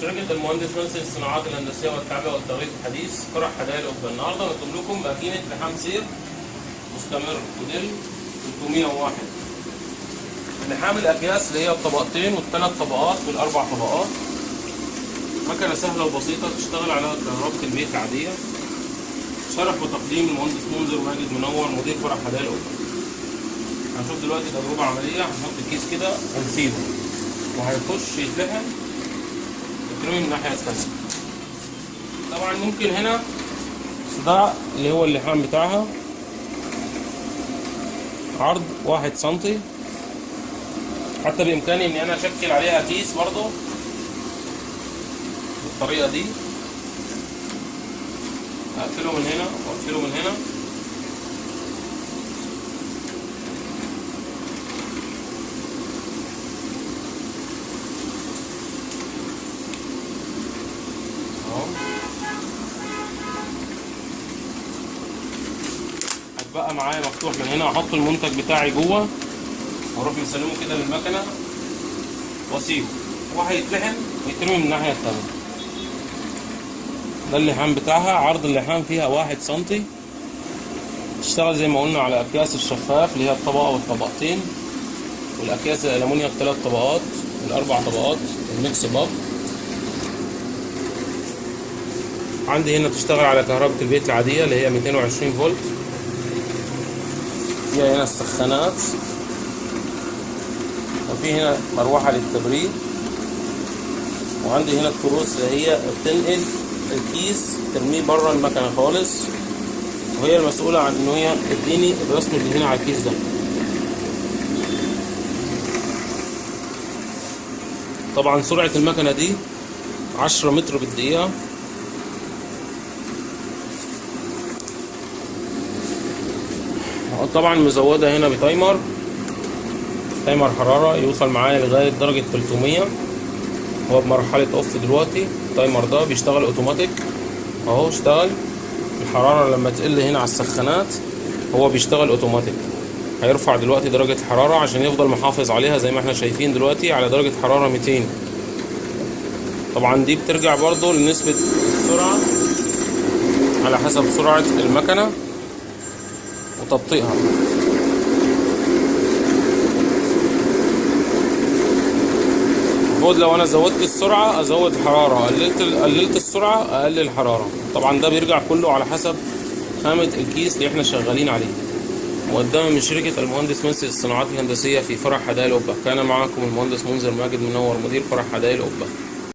شركة المهندس منسي للصناعات الهندسية والتعبئة والتغليف الحديث فرع حدائق القبة. النهارده نقدم لكم ماكينة لحام سير مستمر موديل 301. لحام الأكياس اللي هي الطبقتين والثلاث طبقات والأربع طبقات. مكنة سهلة وبسيطة تشتغل على كهرباء البيت العادية. شرح وتقديم المهندس منذر ماجد منور مدير فرع حدائق القبة. هنشوف دلوقتي تجربة عملية. هنحط الكيس كده ونسيبه وهيخش يتلحم يترمي من الناحية التانية. طبعا ممكن هنا ده اللي هو اللحام بتاعها عرض 1 سنتي، حتى بإمكاني إن أنا أشكل عليها كيس برضه بالطريقة دي. أقفله من هنا وأقفله من هنا. هتبقى معايا مفتوح من هنا. احط المنتج بتاعي جوه واروح مسلمه كده للمكنه واسيبه وهيتلحم ويترمي من الناحيه التانيه. ده اللحام بتاعها. عرض اللحام فيها 1 سنتي. تشتغل زي ما قلنا على اكياس الشفاف اللي هي الطبقه والطبقتين، والاكياس الالومنيا الثلاث طبقات والاربع طبقات الميكس باب. عندي هنا تشتغل على كهرباء البيت العاديه اللي هي 220 فولت. في هنا السخانات، وفي هنا مروحة للتبريد، وعندي هنا التروس اللي هي بتنقل الكيس ترميه بره المكنة خالص، وهي المسؤولة عن ان هي تديني الرسم اللي هنا على الكيس ده. طبعا سرعة المكنة دي 10 متر بالدقيقة. طبعا مزودة هنا بتايمر حرارة يوصل معايا لغاية درجة 300. هو بمرحلة اوف دلوقتي. التايمر ده بيشتغل اوتوماتيك اهو. اشتغل. الحرارة لما تقل هنا على السخانات هو بيشتغل اوتوماتيك. هيرفع دلوقتي درجة الحرارة عشان يفضل محافظ عليها زي ما احنا شايفين دلوقتي على درجة حرارة 200. طبعا دي بترجع برضو لنسبة السرعة على حسب سرعة المكنة وتبطيئها. المفروض لو انا زودت السرعه ازود الحراره، قللت السرعه اقلل الحراره. طبعا ده بيرجع كله على حسب خامه الكيس اللي احنا شغالين عليه. مقدمه من شركه المهندس منسي للصناعات الهندسيه في فرع حدائق القبه. كان معكم المهندس منذر ماجد منور مدير فرع حدائق القبه.